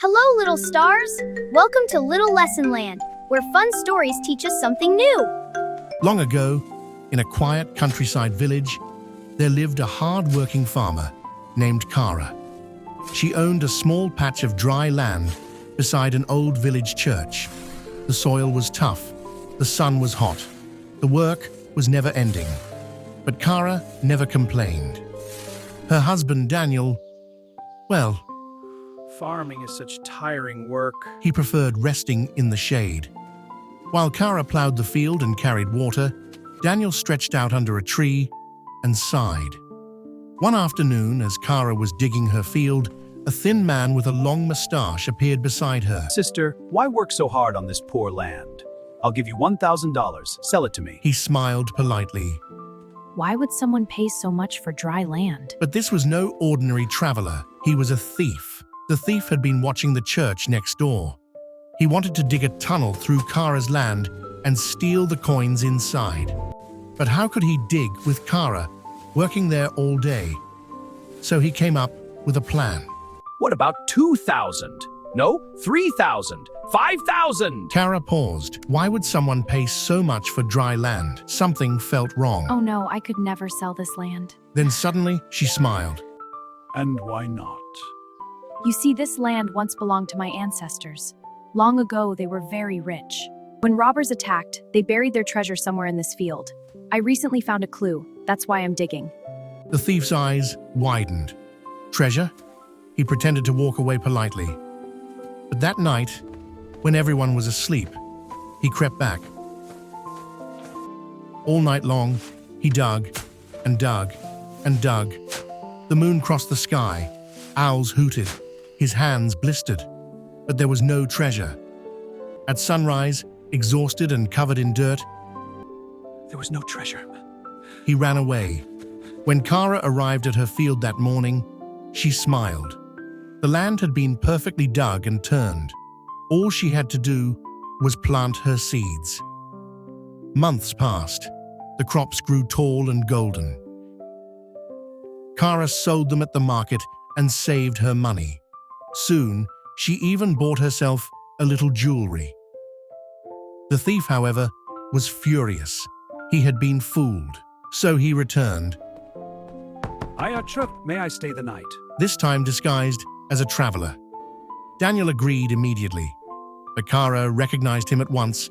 Hello, little stars! Welcome to Little Lesson Land, where fun stories teach us something new. Long ago, in a quiet countryside village, there lived a hard-working farmer named Kara. She owned a small patch of dry land beside an old village church. The soil was tough, the sun was hot, the work was never ending. But Kara never complained. Her husband Daniel, well, Farming is such tiring work. he preferred resting in the shade. While Kara plowed the field and carried water, Daniel stretched out under a tree and sighed. One afternoon, as Kara was digging her field, a thin man with a long mustache appeared beside her. Sister, why work so hard on this poor land? I'll give you $1,000. Sell it to me. He smiled politely. Why would someone pay so much for dry land? But this was no ordinary traveler. He was a thief. The thief had been watching the church next door. He wanted to dig a tunnel through Kara's land and steal the coins inside. But how could he dig with Kara working there all day? So he came up with a plan. What about 2,000? No, 3,000, 5,000. Kara paused. Why would someone pay so much for dry land? Something felt wrong. Oh no, I could never sell this land. Then suddenly she smiled. And why not? You see, this land once belonged to my ancestors. Long ago, they were very rich. When robbers attacked, they buried their treasure somewhere in this field. I recently found a clue. That's why I'm digging. The thief's eyes widened. Treasure? He pretended to walk away politely. But that night, when everyone was asleep, he crept back. All night long, he dug and dug and dug. The moon crossed the sky. Owls hooted. His hands blistered. But there was no treasure. At sunrise, exhausted and covered in dirt, There was no treasure. he ran away. When Kara arrived at her field that morning, she smiled. The land had been perfectly dug and turned. All she had to do was plant her seeds. Months passed. The crops grew tall and golden. Kara sold them at the market and saved her money. Soon, she even bought herself a little jewelry. The thief, however, was furious. He had been fooled. So he returned, May I stay the night? this time disguised as a traveler. Daniel agreed immediately. But Kara recognized him at once.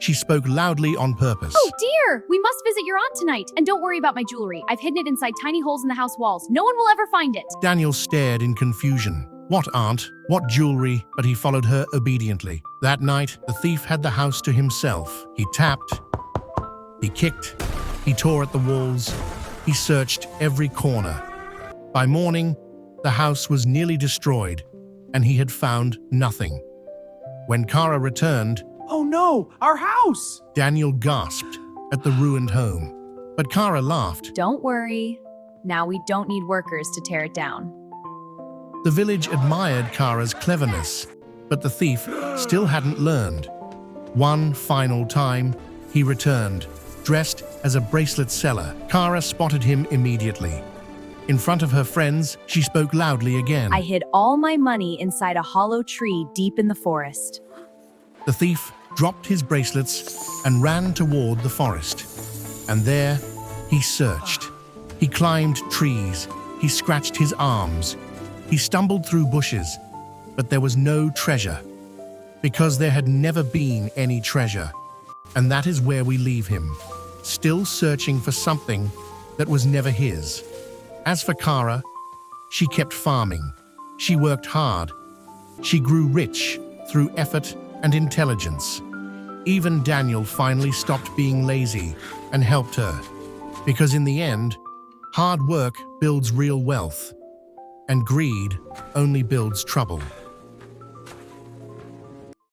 She spoke loudly on purpose. Oh dear! We must visit your aunt tonight. And don't worry about my jewelry. I've hidden it inside tiny holes in the house walls. No one will ever find it. Daniel stared in confusion. What aunt? What jewelry? But he followed her obediently. That night, the thief had the house to himself. He tapped, he kicked, he tore at the walls, he searched every corner. By morning, the house was nearly destroyed, and he had found nothing. When Kara returned, Oh no, our house! Daniel gasped at the ruined home. But Kara laughed. Don't worry. Now we don't need workers to tear it down. The village admired Kara's cleverness, but the thief still hadn't learned. One final time, he returned, dressed as a bracelet seller. Kara spotted him immediately. In front of her friends, she spoke loudly again. I hid all my money inside a hollow tree deep in the forest. The thief dropped his bracelets and ran toward the forest. And there, he searched. He climbed trees. He scratched his arms. He stumbled through bushes, but there was no treasure, because there had never been any treasure. And that is where we leave him, still searching for something that was never his. As for Kara, she kept farming. She worked hard. She grew rich through effort and intelligence. Even Daniel finally stopped being lazy and helped her, because in the end, hard work builds real wealth, and greed only builds trouble.